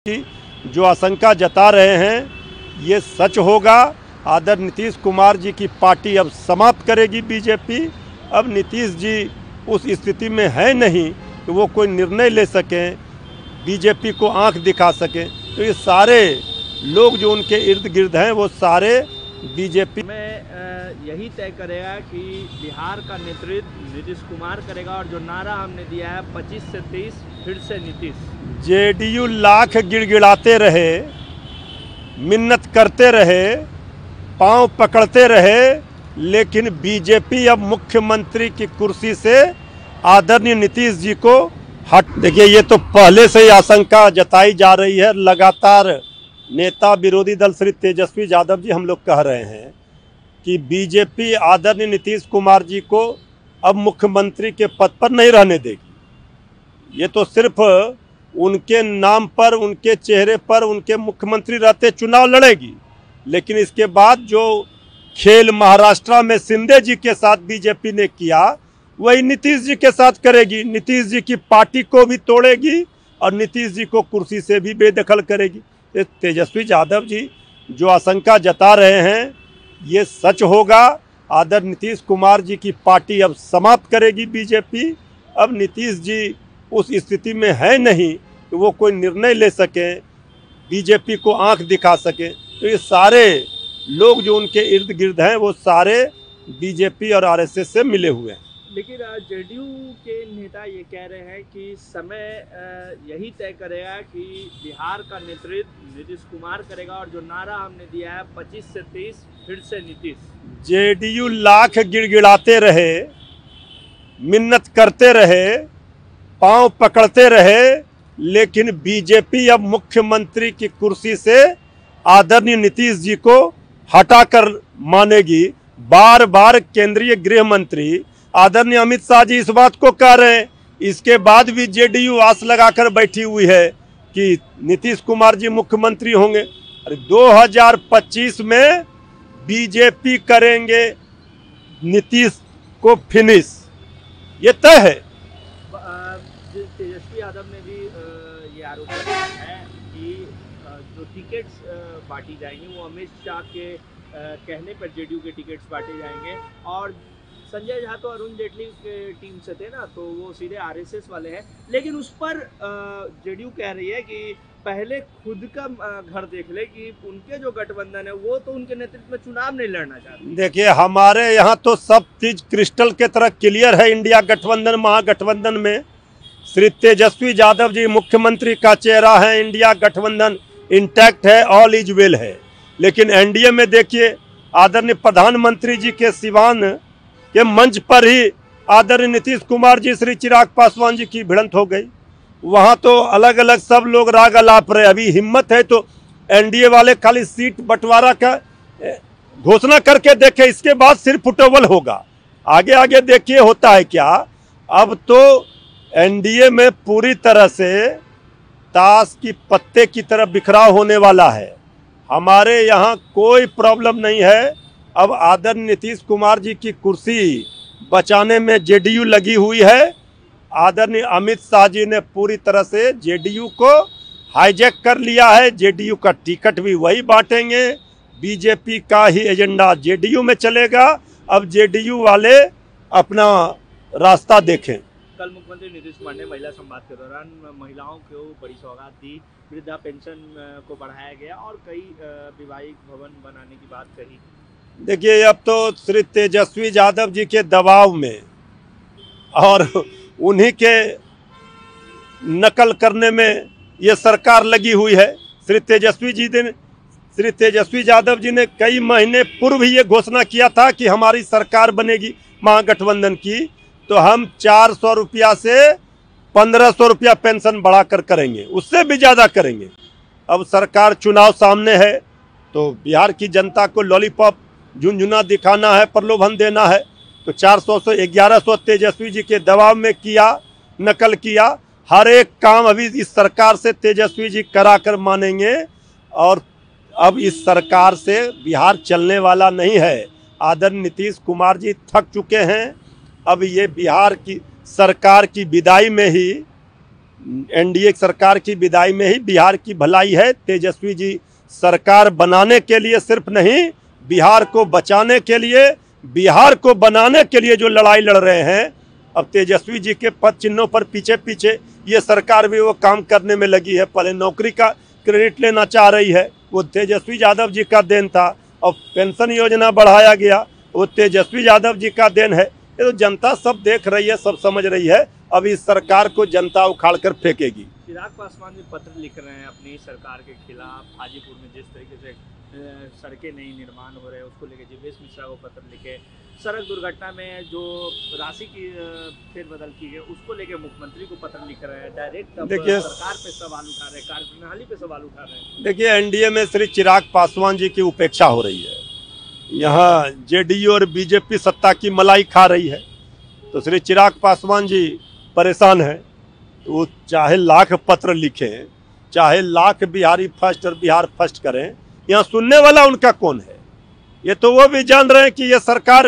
की जो आशंका जता रहे हैं ये सच होगा। आदरणीय नीतीश कुमार जी की पार्टी अब समाप्त करेगी बीजेपी। अब नीतीश जी उस स्थिति में है नहीं कि वो कोई निर्णय ले सकें, बीजेपी को आंख दिखा सकें। तो ये सारे लोग जो उनके इर्द गिर्द हैं वो सारे बीजेपी में यही तय करेगा कि बिहार का नेतृत्व नीतीश कुमार करेगा। और जो नारा हमने दिया है 25 से 23 फिर से नीतीश। जेडीयू लाख गिड़गिड़ाते रहे, मिन्नत करते रहे, पांव पकड़ते रहे, लेकिन बीजेपी अब मुख्यमंत्री की कुर्सी से आदरणीय नीतीश जी को हट। देखिए, ये तो पहले से ही आशंका जताई जा रही है। लगातार नेता विरोधी दल श्री तेजस्वी यादव जी हम लोग कह रहे हैं कि बीजेपी आदरणीय नीतीश कुमार जी को अब मुख्यमंत्री के पद पर नहीं रहने देगी। ये तो सिर्फ उनके नाम पर, उनके चेहरे पर, उनके मुख्यमंत्री रहते चुनाव लड़ेगी, लेकिन इसके बाद जो खेल महाराष्ट्र में शिंदे जी के साथ बीजेपी ने किया वही नीतीश जी के साथ करेगी। नीतीश जी की पार्टी को भी तोड़ेगी और नीतीश जी को कुर्सी से भी बेदखल करेगी। तेजस्वी यादव जी जो आशंका जता रहे हैं ये सच होगा। आदरणीय नीतीश कुमार जी की पार्टी अब समाप्त करेगी बीजेपी। अब नीतीश जी उस स्थिति में है नहीं कि वो कोई निर्णय ले सकें, बीजेपी को आंख दिखा सकें। तो ये सारे लोग जो उनके इर्द गिर्द हैं वो सारे बीजेपी और आरएसएस से मिले हुए हैं। लेकिन जेडीयू के नेता ये कह रहे हैं कि समय यही तय करेगा कि बिहार का नेतृत्व नीतीश कुमार करेगा। और जो नारा हमने दिया है 25 से 23 फिर से नीतीश। जेडीयू लाख गिड़गिड़ाते रहे, मिन्नत करते रहे, पांव पकड़ते रहे, लेकिन बीजेपी अब मुख्यमंत्री की कुर्सी से आदरणीय नीतीश जी को हटाकर मानेगी। बार बार केंद्रीय गृह मंत्री आदरणीय अमित शाह जी इस बात को कह रहे हैं। इसके बाद भी जेडीयू आस लगाकर बैठी हुई है कि नीतीश कुमार जी मुख्यमंत्री होंगे। अरे 2025 में बीजेपी करेंगे टिश को फिनिश, ये तय है। तेजस्वी यादव ने भी ये आरोप लगाया है कि जो टिकट्स बांटी जाएंगी वो अमित शाह के कहने पर जेडीयू के टिकट्स बांटे जाएंगे। और संजय झा तो अरुण जेटली के टीम से थे ना, तो वो सीधे आरएसएस वाले हैं। लेकिन उस पर जेडीयू कह रही है कि पहले खुद का घर देख ले कि उनके जो गठबंधन है वो तो उनके नेतृत्व में चुनाव नहीं लड़ना चाहते। देखिए, हमारे यहाँ तो सब चीज क्रिस्टल के तरह क्लियर है। इंडिया गठबंधन, महागठबंधन में श्री तेजस्वी यादव जी मुख्यमंत्री का चेहरा है। इंडिया गठबंधन इंटैक्ट है, ऑल इज वेल है। लेकिन एनडीए में देखिए, आदरणीय प्रधानमंत्री जी के सिवान के मंच पर ही आदरणीय नीतीश कुमार जी श्री चिराग पासवान जी की भिड़ंत हो गई। वहाँ तो अलग अलग सब लोग राग अलाप रहे। अभी हिम्मत है तो एनडीए वाले खाली सीट बंटवारा का घोषणा करके देखे, इसके बाद सिर्फ फुटबॉल होगा। आगे आगे देखिए होता है क्या। अब तो एनडीए में पूरी तरह से ताश की पत्ते की तरह बिखराव होने वाला है। हमारे यहाँ कोई प्रॉब्लम नहीं है। अब आदरणीय नीतीश कुमार जी की कुर्सी बचाने में जेडीयू लगी हुई है। आदरणीय अमित शाह जी ने पूरी तरह से जेडीयू को हाईजैक कर लिया है। जेडीयू का टिकट भी वही बांटेंगे, बीजेपी का ही एजेंडा जेडीयू में चलेगा। अब जेडीयू वाले अपना रास्ता देखें। कल मुख्यमंत्री नीतीश कुमार ने महिला संवाद के दौरान महिलाओं को बड़ी सौगात दी, वृद्धा पेंशन को बढ़ाया गया और कई विवाहिक भवन बनाने की बात कही। देखिए, अब तो श्री तेजस्वी यादव जी के दबाव में और उन्हीं के नकल करने में ये सरकार लगी हुई है। श्री तेजस्वी यादव जी ने कई महीने पूर्व ही ये घोषणा किया था कि हमारी सरकार बनेगी महागठबंधन की, तो हम 400 रुपया से 1500 रुपया पेंशन बढ़ाकर करेंगे, उससे भी ज़्यादा करेंगे। अब सरकार चुनाव सामने है तो बिहार की जनता को लॉलीपॉप झुनझुना दिखाना है, प्रलोभन देना है। तो 400 से 1100 तेजस्वी जी के दबाव में किया, नकल किया। हर एक काम अभी इस सरकार से तेजस्वी जी करा कर मानेंगे। और अब इस सरकार से बिहार चलने वाला नहीं है। आदरणीय नीतीश कुमार जी थक चुके हैं। अब ये बिहार की सरकार की विदाई में ही एनडीए सरकार की विदाई में ही बिहार की भलाई है। तेजस्वी जी सरकार बनाने के लिए सिर्फ नहीं, बिहार को बचाने के लिए, बिहार को बनाने के लिए जो लड़ाई लड़ रहे हैं, अब तेजस्वी जी के पद चिन्हों पर पीछे पीछे ये सरकार भी वो काम करने में लगी है। पहले नौकरी का क्रेडिट लेना चाह रही है, वो तेजस्वी यादव जी का देन था। अब पेंशन योजना बढ़ाया गया, वो तेजस्वी यादव जी का देन है। ये तो जनता सब देख रही है, सब समझ रही है। अब इस सरकार को जनता उखाड़ कर फेंकेगी। चिराग पासवान जी पत्र लिख रहे हैं अपनी सरकार के खिलाफ। हाजीपुर में जिस तरीके से सड़कें नहीं निर्माण हो रहे हैं उसको लेकर जीवेश मिश्रा को पत्र लिखे। सड़क दुर्घटना में जो राशि की फेरबदल की है उसको लेकर मुख्यमंत्री को पत्र लिख रहे हैं। डायरेक्ट देखिए, सरकार पे सवाल उठा रहे हैं, कार्यप्रणाली पे सवाल उठा रहे हैं। देखिए, एनडीए में श्री चिराग पासवान जी की उपेक्षा हो रही है। यहाँ जेडीयू और बीजेपी सत्ता की मलाई खा रही है, तो श्री चिराग पासवान जी परेशान हैं। तो वो चाहे लाख पत्र लिखें, चाहे लाख बिहारी फर्स्ट और बिहार फर्स्ट करें, यहाँ सुनने वाला उनका कौन है? ये तो वो भी जान रहे हैं कि ये सरकार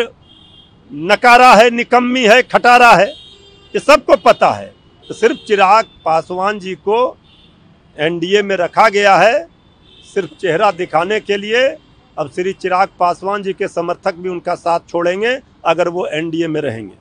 नकारा है, निकम्मी है, खटारा है, ये सबको पता है। तो सिर्फ चिराग पासवान जी को एनडीए में रखा गया है सिर्फ चेहरा दिखाने के लिए। अब श्री चिराग पासवान जी के समर्थक भी उनका साथ छोड़ेंगे अगर वो एनडीए में रहेंगे।